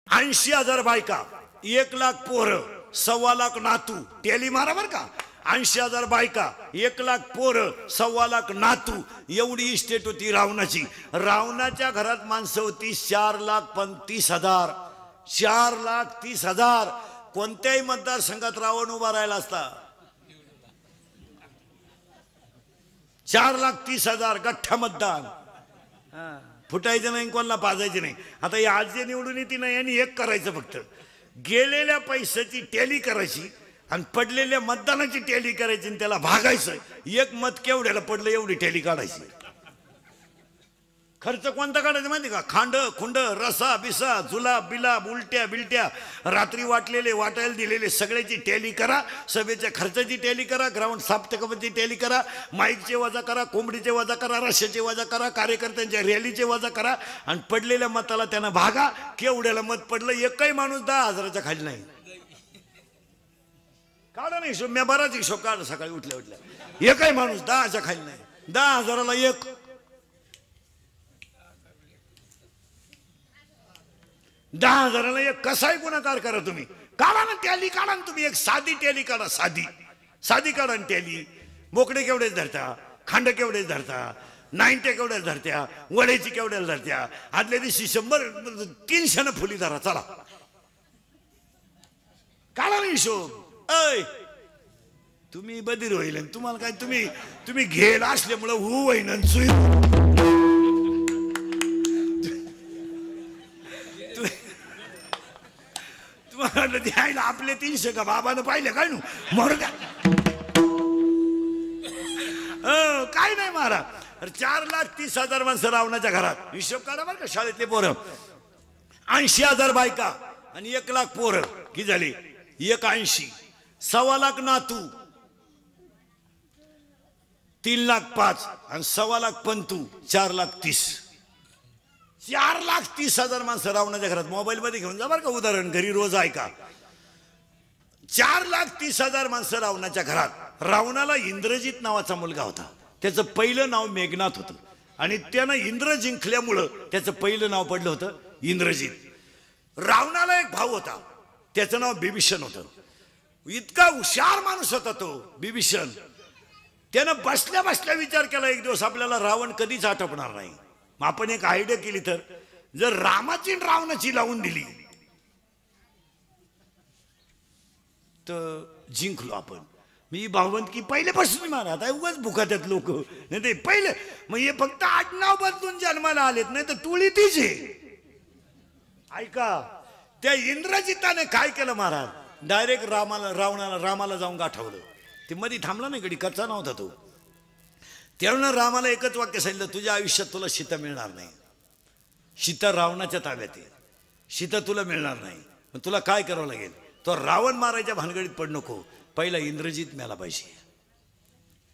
80,000 बायका, 1,00,000 पोरं, 1,25,00,000 नातू. टेली मारा बर का. 80,000 बायका, 1,00,000 पोरं, 1,25,00,000 नातू. एवढी इस्टेट होती रावणाची. रावणाच्या घरात माणसं होती 4,30,000. 4,30,000. कोणत्याही मतदारसंघात रावण उभा राहिला असता. 4,30,000 गठ्ठा मतदान. फुटायचं नाही, कोणाला पाजायचं नाही. आता या आज जे निवडून येते नाही आणि एक करायचं फक्त, गेलेल्या पैशाची टॅली करायची आणि पडलेल्या मतदानाची टॅली करायची आणि त्याला भागायचं. एक मत केवढ्याला पडलं एवढी टॅली काढायची. खर्च कोणता काढायचा माहिती का? खांड खुंड, रसा बिसा, जुलाब बिलाब, उलट्या बिलट्या, रात्री वाटलेले वाटायला दिलेले सगळ्याची टॅली करा. सभेच्या खर्चाची टॅली करा, ग्राउंड साफ कपची टॅली करा, माईकचे वजा करा, कोंबडीचे वजा करा, रश्याचे वजा करा, कार्यकर्त्यांच्या रॅलीचे वजा करा आणि पडलेल्या मताला त्यांना भागा. केवढ्याला मत पडलं? एकही माणूस 10,000च्या खाली नाही. काढा नाही हिशोब, मी बराच हिशोब काढ सकाळी उठल्या उठल्या. एकही माणूस 10च्या खाली नाही. 10,000ला एक. 10,000ला एक कसाही गुणाकार करा तुम्ही. काढा ना टॅली, काढा ना तुम्ही. एक साधी टॅली काढा, साधी साधी काढा ना टॅली. बोकडे केवढेच धरता, खांड केवढेच धरता, 90 केवढ्याच धरत्या, वड्याची केवढ्याला धरत्या. आदल्या दिवशी 100-300 फुली धरा. चला काढा ना हिशोब. ऐ तुम्ही बधीर होईल तुम्हाला काय, तुम्ही घेल असल्यामुळं हू होईन सुई. तुम्हाला द्यायला आपले 300 का बाबानं पाहिलं काय नु मरू द्या. काय नाही मारा. 4,30,000 माणसं रावणाच्या घरात. हिशोब काढा बरं का शाळेतले पोरं. 80,000 बायका आणि 1,00,000 पोरं. किती झाली? 180. 1,25,00,000 नातू, 3,05,000 आणि 1,25,00,000 पंतू, 4,30,000. 4,30,000 माणसं रावणाच्या घरात. मोबाईल मध्ये घेऊन जा बरं का उदाहरण, घरी रोज ऐका. 4,30,000 माणसं रावणाच्या घरात. रावणाला इंद्रजित नावाचा मुलगा होता. त्याचं पहिलं नाव मेघनाथ होतं आणि त्यानं इंद्र जिंकल्यामुळं त्याचं पहिलं नाव पडलं होतं इंद्रजित. रावणाला एक भाऊ होता, त्याचं नाव बिभीषण होतं. इतका हुशार माणूस होता तो बिभीषण. त्यानं बसल्या बसल्या विचार केला एक दिवस, आपल्याला रावण कधीच आटपणार नाही. मग आपण एक आयडिया केली तर, जर रामाची रावणाची लावून दिली तर जिंकलो आपण. मी भावंत पहिल्यापासून मारा. आता उगाच भुकात्यात लोक नाही ते पहिले. मग हे फक्त आडनाव बदलून जन्माला आलेत, नाही तर टोळी तीच आहे. ऐका, त्या इंद्रजिताने काय केलं महाराज? डायरेक्ट रामाला जाऊन गाठवलं. ते मध्ये थांबला नाही, गडी कच्चा नव्हता तो. त्यावेळेला रामाला एकच वाक्य सांगितलं, तुझ्या आयुष्यात तुला सीता मिळणार नाही. सीता रावणाच्या ताब्यात आहे. सीता तुला मिळणार नाही. मग तुला काय करावं लागेल? तो रावण मारायच्या भानगडीत पड नको, पहिला इंद्रजित मिळाला पाहिजे.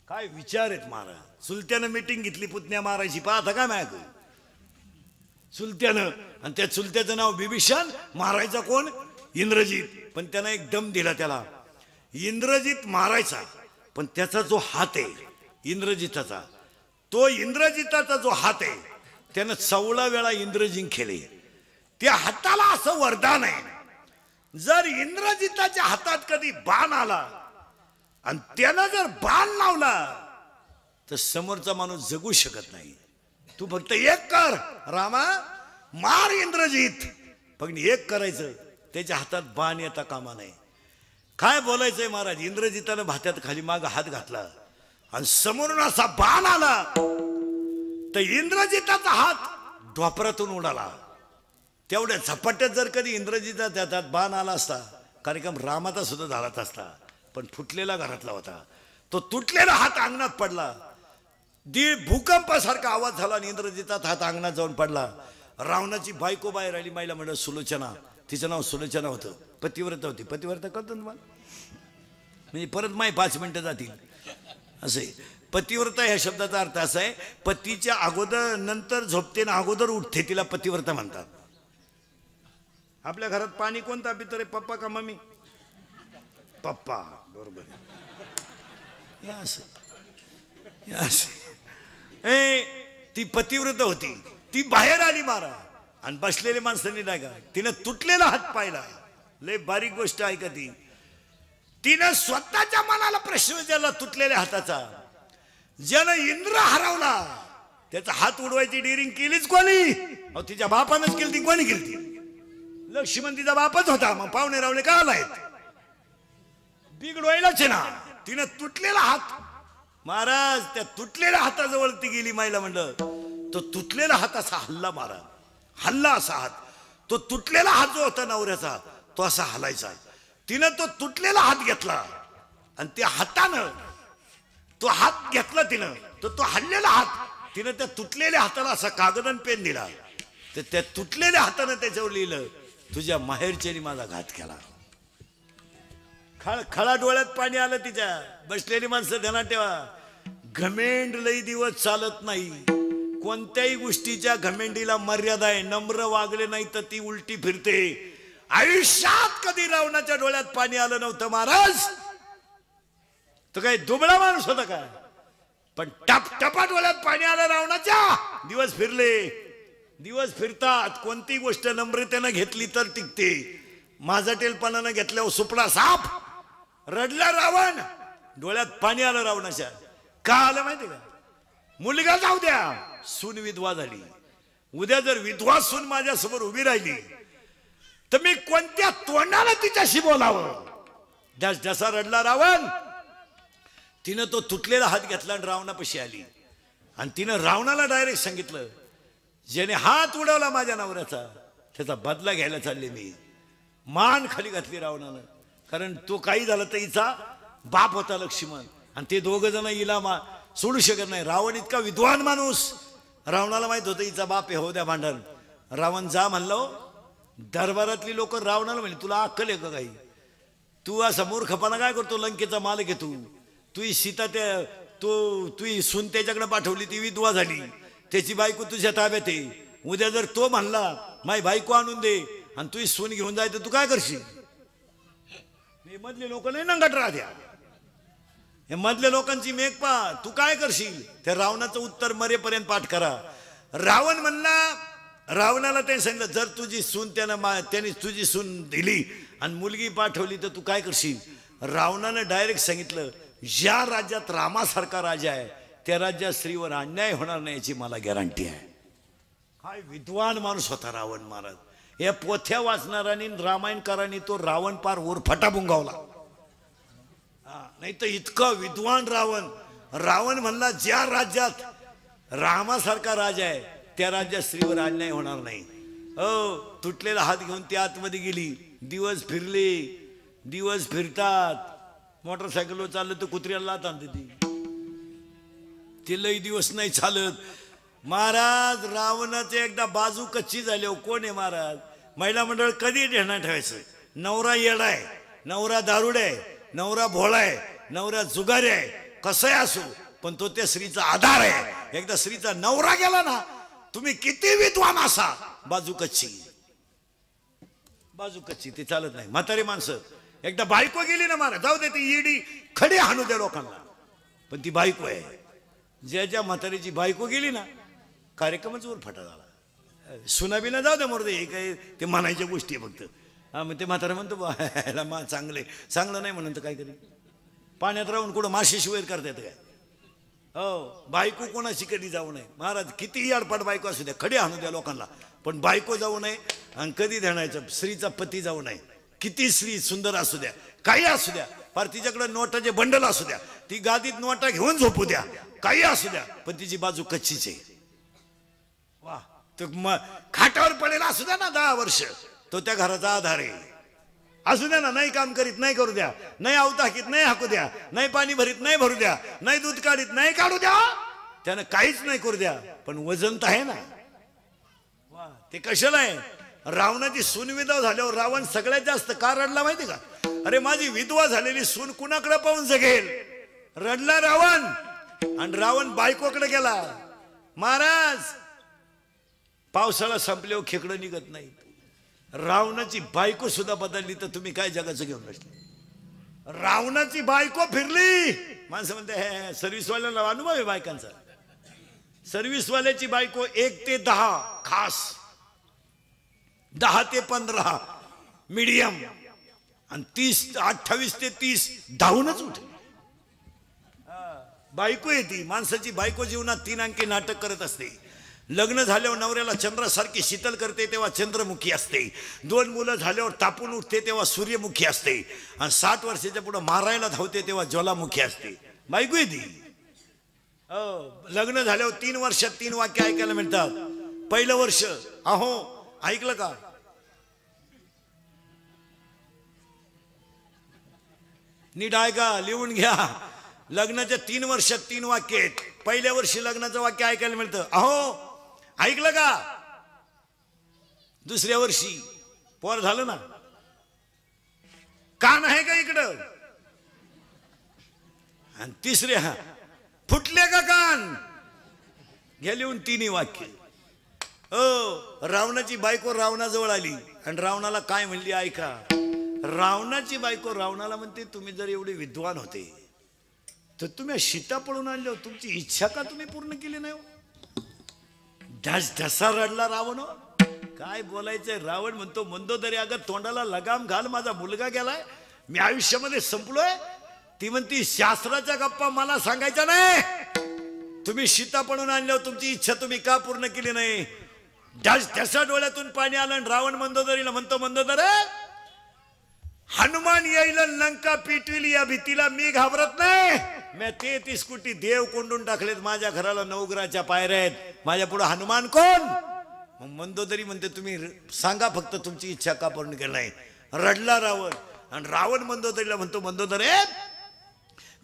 काय विचार आहेत महाराज. चुलत्यानं मीटिंग घेतली पुतण्या मारायची. पाहता काय माहिती चुलत्यानं, आणि त्या चुलत्याचं नाव बिभीषण. मारायचा कोण? इंद्रजित. पण त्यानं एक दम दिला त्याला. इंद्रजित मारायचा, पण त्याचा जो हात आहे इंद्रजिताचा, तो इंद्रजिताचा जो हात आहे त्यानं 14 वेळा इंद्र जिंकले. त्या हाताला असं वरदान आहे, जर इंद्रजिताच्या हातात कधी बाण आला आणि त्यानं जर बाण लावला तर समोरचा माणूस जगू शकत नाही. तू फक्त एक कर, रामा मार इंद्रजित. फक्त एक करायचं, त्याच्या हातात बाण येता कामा नाही. काय बोलायचंय महाराज? इंद्रजितानं भात्यात खाली माग हात घातला आणि समोरून असा बाण आला तर इंद्रजिताचा हात ढोपरातून उडाला. तेवढ्या झपाट्यात जर कधी इंद्रजिताच्या हातात बाण आला असता, कार्यक्रम रामाचा सुद्धा झालाच असता. पण फुटलेला घरातला होता. तो तुटलेला हात अंगणात पडला. भूकंपासारखा आवाज झाला आणि इंद्रजिताचा हात अंगणात जाऊन पडला. रावणाची बायको बाहेर आली. माईला म्हणलं सुलोचना. तिचं नाव सुलोचना होतं. पतिव्रता होती. पतिव्रता कळतं तुम्हाला? म्हणजे परत माय 5 मिनिटं जातील असे. पतिव्रता ह्या शब्दाचा अर्थ असा आहे, पतीच्या अगोदर नंतर झोपते ना अगोदर उठते, तिला पतिव्रता म्हणतात. आपल्या घरात पाणी कोणता पितर आहे? पप्पा का मम्मी? पप्पा. बरोबर. ती पतिव्रता होती. ती बाहेर आली महाराज आणि बसलेले माणसांनी नाही का तिनं तुटलेला हात पाहिला. लय बारीक गोष्ट आहे का ती. तिनं स्वतःच्या मनाला प्रश्न विचारला तुटलेल्या हाताचा. ज्यानं इंद्र हरवला त्याचा हात उडवायची डिरिंग केलीच कोणी? अहो तिच्या बापानंच केली. ती कोणी केली? लक्ष्मण तिचा बापच होता. मग पाहुणे रावले का आलायत? बिघडवायलाच ना. तिनं तुटलेला हात, महाराज त्या तुटलेल्या हाताजवळ ती गेली. मायला म्हणलं तो तुटलेला हात असा हल्ला मारा, हल्ला असा हात. तो तुटलेला हात जो होता नवऱ्याचा तो असा हलायचा. तिनं तो तुटलेला हात घेतला आणि त्या हातानं तो हात घेतला तिनं. तो हल्लेला हात तिनं त्या तुटलेल्या हाताला असा कागद आणि पेन दिला. तर त्या तुटलेल्या हातानं त्याच्यावर लिहिलं तुझ्या माहेरच्यानी माझा घात केला. खळा डोळ्यात पाणी आलं तिच्या. बसलेली माणसं ध्यानात ठेवा, घमेंड लई दिवस चालत नाही. कोणत्याही गोष्टीच्या घमेंडीला मर्यादा आहे. नम्र वागले नाही तर ती उलटी फिरते. आयुष्यात कधी रावणाच्या डोळ्यात पाणी आलं नव्हतं महाराज. तो काही दुबळा माणूस होता का? पण टपटपा डोळ्यात पाणी आलं रावणाच्या. दिवस फिरले. दिवस फिरतात. कोणती गोष्ट नम्रतेनं घेतली तर टिकते. माझा टेलपणानं घेतल्यावर सुपडा साप. रडला रावण, डोळ्यात पाणी आलं रावणाच्या. का आलं माहिती का? मुलगा जाऊ द्या, सून विधवा झाली. उद्या जर विधवा सून माझ्या समोर उभी राहिली तर मी कोणत्या तोंडाला तिच्याशी बोलावं? जसा रडला रावण, तिनं तो तुटलेला हात घेतला आणि रावणापाशी आली. आणि तिनं रावणाला डायरेक्ट सांगितलं ज्याने हात उडवला माझ्या नवऱ्याचा त्याचा बदला घ्यायला चालले मी. मान खाली घातली रावणानं. कारण तो काही झाला तर हिचा बाप होता लक्ष्मण. आणि ते दोघ जण हिला सोडू शकत नाही. रावण इतका विद्वान माणूस. रावणाला माहित होतं हिचा बाप हे हो द्या भांडण. रावण जा म्हणलो. दरबारातली लोक रावणाला म्हणले तुला अक्कल आहे का काही? तू असा मूर्खपणा काय करतो? लंकेचा मालक आहे तू. तुझी सीता त्या तुझी सून त्याच्याकडे पाठवली, ती विधवा झाली. त्याची बायको तुझ्या ताब्यात आहे. उद्या जर तो म्हणला माई बायको आणून दे आणि तुझी सून घेऊन जाय तर तू काय करशील? हे मधले लोक नाही नंगट राहत्या. हे मधल्या लोकांची मेघ पा. तू काय करशील? त्या रावणाचं उत्तर मरेपर्यंत पाठ करा. रावण म्हणला, रावणाला ते सांगितलं जर तुझी सून त्याने तुझी सून दिली आणि मुलगी पाठवली तर तू काय करशील? रावणानं डायरेक्ट सांगितलं ज्या राज्यात रामासारखा राजा आहे त्या राज्यात स्त्रीवर अन्याय होणार नाही याची मला गॅरंटी आहे. काय विद्वान माणूस होता रावण महाराज. या पोथ्या वाचणारांनी रामायणकारांनी तो रावण पार उरफाटा बुंगावला. नाही तर इतका विद्वान रावण. रावण म्हणला ज्या राज्यात रामासारखा राजा आहे त्या राज्यात स्त्रीवर अन्याय होणार नाही. तुटलेला हात घेऊन ती आतमध्ये गेली. दिवस फिरले. दिवस फिरतात. मोटरसायकलवर चाललं तर कुत्र्याला लाथ आणते ती. ते लई दिवस नाही चालत. महाराज रावणाचे एकदा बाजू कच्ची झाली. कोण आहे महाराज? महिला मंडळ कधी ध्यानात ठेवायचं? नवरा येडा आहे, नवरा दारुड आहे, नवरा भोळा आहे, नवरा जुगारी आहे, कसंही असो पण तो त्या स्त्रीचा आधार आहे. एकदा स्त्रीचा नवरा गेला ना तुम्ही किती विद्वान असा बाजू कच्ची. बाजू कच्ची ते चालत नाही. म्हातारी माणसं एकदा बायको गेली ना महाराज जाऊ दे ती येडी खडी हाणू द्या लोकांना पण ती बायको आहे. ज्या म्हातारीची बायको गेली ना कार्यक्रमच उरफाटा झाला. सुनाबीना जाऊ दे मोरदे हे काय ते म्हणायच्या गोष्टी फक्त. हा मग ते म्हातारा म्हणतो चांगलं नाही म्हणून तर काय करी. पाण्यात राहून कुठं माशी शिवेर करता येतं काय? हो बायको कोणाशी कधी जाऊ नये महाराज. कितीही अडपट बायको असू द्या खडी हाणू द्या लोकांना पण बायको जाऊ नये. आणि कधी ध्यानायचं स्त्रीचा पती जाऊ नये. किती स्त्री सुंदर असू द्या काही असू द्या फार तिच्याकडे नोटाचे बंडल असू द्या ती गादीत नोटा घेऊन झोपू द्या काही असू द्या पण तिची बाजू कच्चीच आहे. वा तो खाटावर पडेला असू द्या ना 10 वर्ष तो त्या घराचा आधार आहे. असू द्या ना नाही काम करीत नाही करू द्या नाही आवता हाकीत नाही हाकू द्या नाही पाणी भरीत नाही भरू द्या नाही दूध काढीत नाही काढू द्या त्यानं काहीच नाही करू द्या पण वजन तर आहे ना. वा ते कशाला आहे? रावणाची सून विधवा झाल्यावर रावण सगळ्यात जास्त का रडला माहिती का? अरे माझी विधवा झालेली सून कुणाकडे पाहून जगेल. रडला रावण आणि रावण बायकोकडे गेला. महाराज पावसाळा संपल्यावर खेकडं निघत नाही. रावणाची बायको सुद्धा बदलली तर तुम्ही काय जगाचं घेऊन बसले. रावणाची बायको फिरली. माणसं म्हणते हे सर्व्हिसवाल्याला अनुभव आहे बायकांचा. सर्व्हिसवाल्याची बायको 1 ते 10 खास 10 ते 15 मीडियम आणि 28 ते 30 धावूनच उठे. बायको येते, माणसाची बायको जीवनात 3 अंकी नाटक करत असते. लग्न झाल्यावर नवऱ्याला चंद्रासारखी शीतल करते तेव्हा चंद्रमुखी असते. 2 मुलं झाल्यावर तापून उठते तेव्हा सूर्यमुखी असते. आणि 7 वर्षाच्या पुढे मारायला धावते तेव्हा ज्वालामुखी असते. बायको येते. लग्न झाल्यावर 3 वर्षात 3 वाक्य ऐकायला मिळतात. पहिलं वर्ष अहो ऐकलं का, नीट ऐका, लिहून घ्या. लग्नाच्या 3 वर्षात 3 वाक्य आहेत. पहिल्या वर्षी लग्नाचं वाक्य ऐकायला मिळतं अहो ऐकलं का. दुसऱ्या वर्षी पोर झालं ना, कान आहे का इकडं. आणि तिसऱ्या फुटले का कान, घ्या लिहून 3 वाक्य. रावणाची बायको रावणाजवळ आली आणि रावणाला काय म्हणली ऐका. रावणाची बायको रावणाला म्हणते तुम्ही जर एवढे विद्वान होते तर तुम्ही सीता पळून आणले हो, तुमची इच्छा का तुम्ही पूर्ण केली नाही. ढसा रडला रावण. काय बोलायचंय. रावण म्हणतो मंदोदरी अगं तोंडाला लगाम घाल, माझा मुलगा गेलाय, मी आयुष्यामध्ये संपलोय. ती म्हणती शास्त्राच्या गप्पा मला सांगायच्या नाही, तुम्ही सीता पळून आणल्यावर तुमची इच्छा तुम्ही का पूर्ण केली नाही. ढसा डोळ्यातून पाणी आलं आणि रावण मंदोदरीला म्हणतो मंदोदरे हनुमान येईल लंका पिटविली या भीतीला मी घाबरत नाही. मी 33 कोटी देव कोंडून टाकलेत, माझ्या घराला 9 ग्रहाच्या पायऱ्या आहेत, माझ्या पुढे हनुमान कोण. मग मंदोदरी म्हणते तुम्ही सांगा फक्त तुमची इच्छा का पूर्ण केली नाही. रडला रावण आणि रावण मंदोदरीला म्हणतो मंदोदरे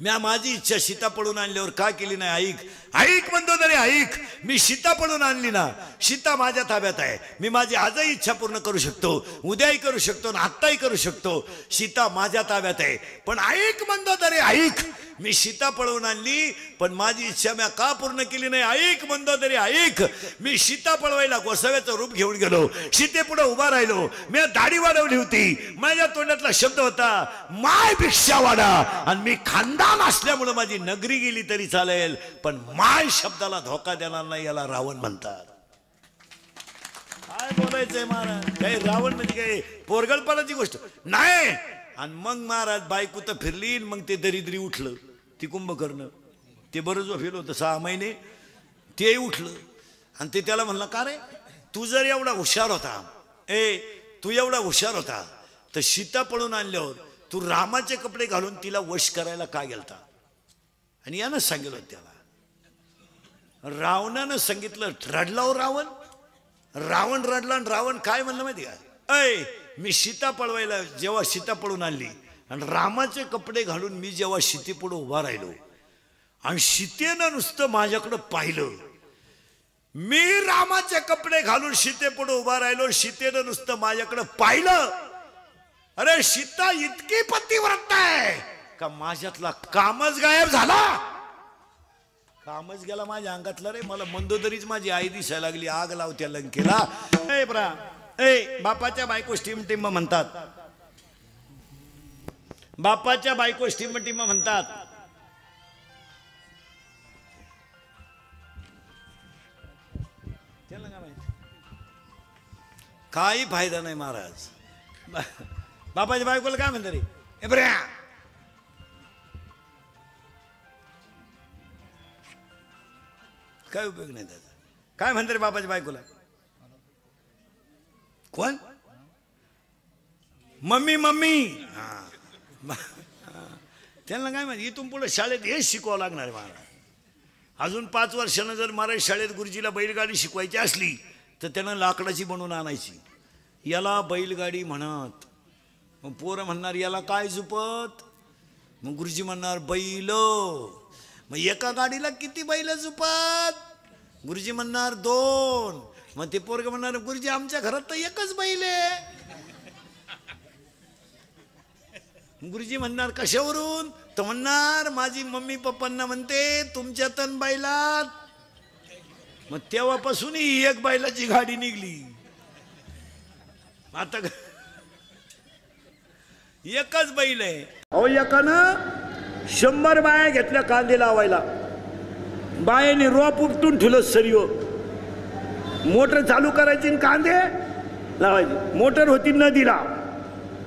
मी माझी इच्छा सीता पळून आणल्यावर का केली नाही. ऐक ऐक मंदोदरी ऐक, मी सीता पळून आणली ना, सीता माझ्या ताब्यात आहे. मी माझी आजही इच्छा पूर्ण करू शकतो, उद्याही करू शकतो आणि आत्ताही करू शकतो. सीता माझ्या ताब्यात आहे. पण ऐक मंदोदरी ऐक, मी सीता पळवून आणली पण माझी इच्छा मी का पूर्ण केली नाही. ऐक मंदोदरी ऐक, मी सीता पळवायला गोसाव्याचं रूप घेऊन गेलो, सीते पुढे उभा राहिलो, मी दाढी वाढवली होती, माझ्या तोंडातला शब्द होता माय भिक्षा वाडा. आणि मी खानदान असल्यामुळे माझी नगरी गेली तरी चालेल पण माय शब्दाला धोका देणार नाही, याला रावण म्हणतात. काय बोलायचंय महाराज, काही रावण म्हणजे काय पोरगलपणाची गोष्ट नाही. आणि मग महाराज बायको तर फिरली, मग ते दरिद्री उठलं, ती कुंभकर्ण ते बरं झोपेल होतं 6 महिने, ते उठलं आणि ते त्याला म्हणलं का रे तू जर एवढा हुशार होता, तू एवढा हुशार होता तर सीता पळून आणल्यावर तू रामाचे कपडे घालून तिला वश करायला का गेलता. आणि यानं सांगितलं त्याला, रावणानं सांगितलं. रडला हो रावण, रावण रडला आणि रावण काय म्हणलं माहिती का, मी सीता पळवायला जेव्हा सीता पळून आणली आणि रामाचे कपडे घालून मी जेव्हा सीतेपुढे उभा राहिलो आणि सीतेनं नुसतं माझ्याकडं पाहिलं, मी रामाचे कपडे घालून सीतेपुढे उभा राहिलो, सीतेनं नुसतं माझ्याकडं पाहिलं, अरे सीता इतकी पतिव्रत आहे का माझ्यातला कामच गायब झाला. कामच गेला माझ्या अंगातला रे. मला मंदोदरीच माझी आई दिसायला लागली, आग लावत्या लंकेला. बापाच्या बायको स्टीम टिंब म्हणतात, बापाच्या बायको स्टीम टिंब म्हणतात. काही फायदा नाही महाराज. बापाच्या बायकोला काय म्हणतात रे एब्र्या, काय उपयोग नाही त्याचा. काय म्हणतात रे बापाच्या बायकोला, कोण मम्मी मम्मी. त्यांना काय माहिती इथून पुढे शाळेत हेच शिकवावं लागणार आहे मला. अजून 5 वर्षानं जर मराठी शाळेत गुरुजीला बैलगाडी शिकवायची असली तर त्यानं लाकडाची बनवून आणायची, याला बैलगाडी म्हणत. मग पोरं म्हणणार याला काय झुपत, मग गुरुजी म्हणणार बैल. मग एका गाडीला किती बैल झुपत, गुरुजी म्हणणार 2. मग ते पोरग म्हणणार गुरुजी आमच्या घरात तर एकच बैल आहे. गुरुजी म्हणणार कशावरून, तर म्हणणार माझी मम्मी पप्पांना म्हणते तुमच्या तन बैलात. मग तेव्हापासून ही एक बैलाची गाडी निघली. आता एकच बैल आहे. अहो एकानं 100 बाया घेतल्या कांदे लावायला, बायाने रोप उपटून ठेवलं सरीवर, मोटर चालू करायची कांदे लावायची. मोटर होती नदीला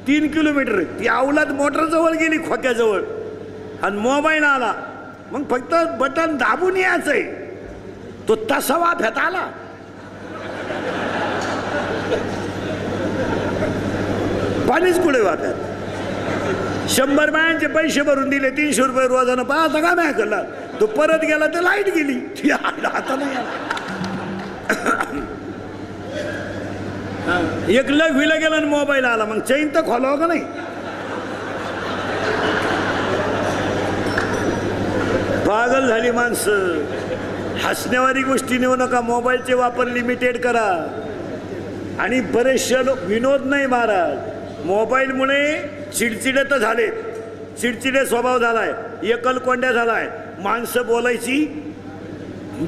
3 किलोमीटर, ती अवलाद मोटर जवळ गेली खोक्याजवळ आणि मोबाईल आला. मग फक्त बटन दाबून यायचंय, तो तसा वाफ्यात आला. पाणीच कुठे वाफ्यात. 100 बायांचे पैसे भरून दिले 300 रुपये रोजानं. पाहता का नाही करला, तो परत गेला तर लाईट गेली. आता नाही एक लघवीला गेला आणि मोबाईल आला. मग चैन तर खोलावं का नाही. पागल झाली माणसं. हसण्यावारी गोष्टी नेऊ नका. मोबाईलचे वापर लिमिटेड करा. आणि बरेचसे लोक विनोद नाही महाराज, मोबाईलमुळे चिडचिडे तर झाले, चिडचिडे स्वभाव झालाय, एकलकोंड्या झालाय, माणसं बोलायची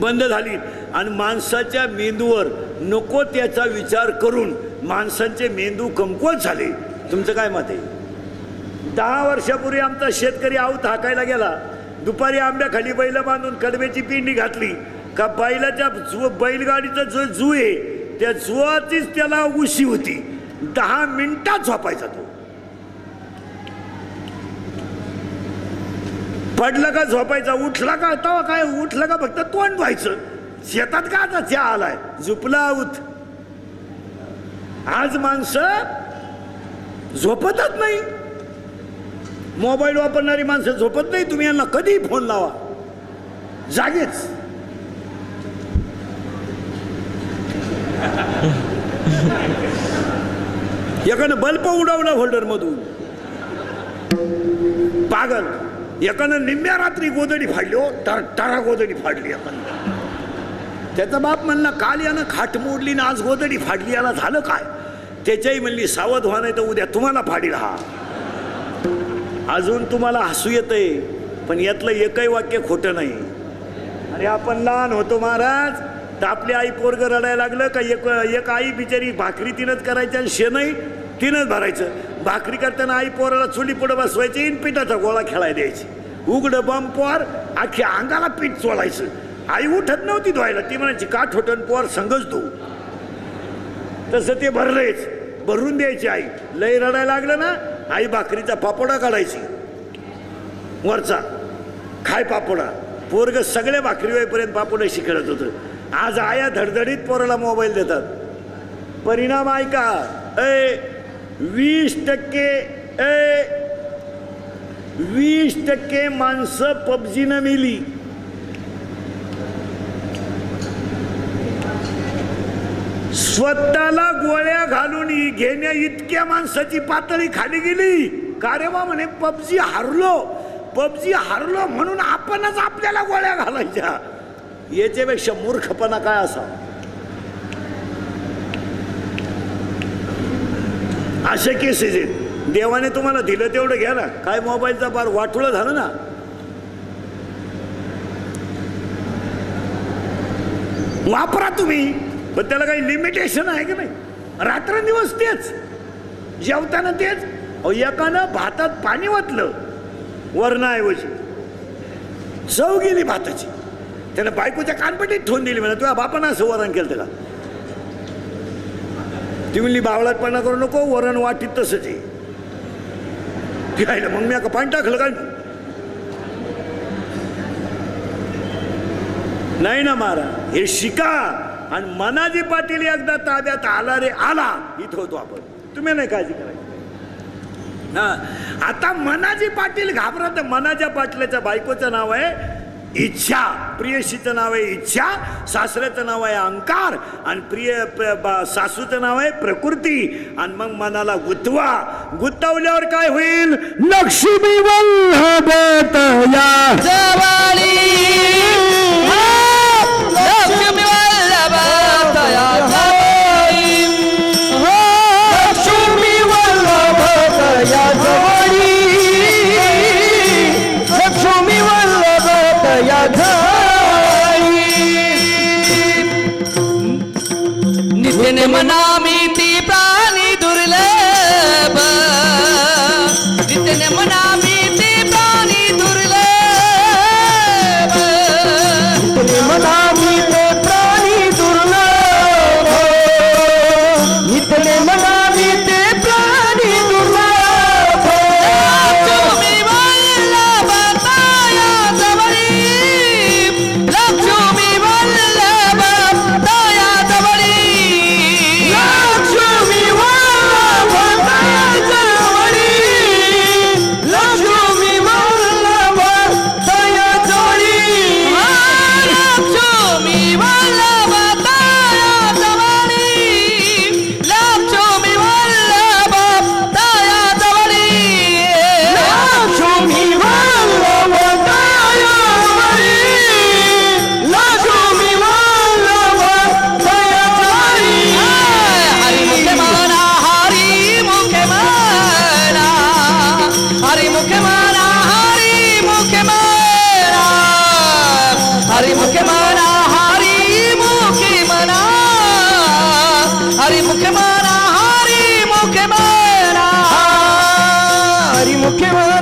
बंद झाली आणि माणसाच्या मेंदूवर नको त्याचा विचार करून माणसांचे मेंदू कमकुवत झाले. तुमचं काय मत आहे? 10 वर्षापूर्वी आमचा शेतकरी आऊत हाकायला गेला. दुपारी आंब्याखाली बैल बांधून कडब्याची पिंडी घातली का बैलाच्या बैलगाडीचा जो जू आहे त्या जुआचीच त्याला उशी होती. 10 मिनिटात झोपायचा तो. पडला का झोपायचा, उठला का तवा काय, उठला का फक्त तोंड धुवायचं. शेतात का आता चहा आलाय, झोपला आऊत. आज माणसं झोपतच नाही. मोबाईल वापरणारी माणसं झोपत नाही. तुम्ही यांना कधी फोन लावा जागेच. एकानं बल्ब उडवला होल्डर मधून, पागल. एकानं निम्म्या रात्री गोदडी फाडली, हो टारा गोदडी फाडली एकानं. त्याचा बाप म्हणला काल यानं खाट मोडली ना आज गोदडी फाडली, याला झालं काय. त्याच्याही म्हणली सावध व्हा नाही तर उद्या तुम्हाला फाडील. हा अजून तुम्हाला हसू येतंय पण यातलं एकही वाक्य खोटं नाही. अरे आपण लहान होतो महाराज तर आपली आई पोरग रडायला लागलं का एक आई बिचारी भाकरी तिनंच करायची आणि शेणही तिनंच भरायचं. भाकरी करताना आई पोराला चुली पुढं बसवायची, पिठाचा गोळा खेळायला द्यायची. उघडं बंब पोर अख्ख्या अंगाला पीठ चोळायचं. आई उठत नव्हती धुवायला, ती म्हणायची काठ होटन पोर संघच धुऊ. तसं ते भरलंयच, भरून द्यायची आई. लय रडायला लागलं ना आई भाकरीचा पापोडा काढायची वरचा, खाय पापोडा. पोरग सगळे भाकरी वेळेपर्यंत पापोडा शिकळत होतं. आज आया धडधडीत पोराला मोबाईल देतात. परिणाम ऐका, 20% माणसं पबजीनं मेली. स्वतःला गोळ्या घालून घेण्या इतक्या माणसाची पातळी खाली गेली. का रे बा म्हणे पबजी हारलो, पबजी हारलो म्हणून आपणच आपल्याला गोळ्या घालायच्या. याच्यापेक्षा मूर्खपणा काय असा. असे केसेस आहेत. देवाने तुम्हाला दिलं तेवढं घ्या ना. काय मोबाईलचा फार वाटोळं झालं ना. वापरा तुम्ही पण त्याला काही लिमिटेशन आहे की नाही. रात्रंदिवस तेच, जेवताना तेच. एकानं भातात पाणी ओतलं वरणाऐवजी, चव गेली भाताची. त्यानं बायकोच्या कानपटीत ठेवून दिली. म्हणा तुझ्या बापानं असं वरण केलं का. ती म्हणली बावळाटपणा करू नको, वरण वाटीत तसंच आहे. मग मी का पाणी टाकलं काय नाही ना मारा. हे शिका. आणि मनाजी पाटील एकदा ताब्यात आला रे आला, इथं होतो आपण. तुम्ही नाही काळजी करायची. आता मनाजी पाटील घाबरत. मनाच्या पाटलाच्या बायकोचं नाव आहे इच्छा, प्रियशीचं नाव आहे इच्छा, सासऱ्याचं नाव आहे अंकार आणि सासूचं नाव आहे प्रकृती. आणि मग मनाला गुंतवा. गुंतवल्यावर काय होईल. लक्ष्मी वल्लभत या जवानी, लक्ष्मी वल्लभत या जवानी, लक्ष्मी वल्लभत या जवानी, लक्ष्मी वल्लभत या जवानी. नित्य मनामी ती प्राणी दुर्लभ, नित्य मनामी ती प्राणी दुर्लभ. शिव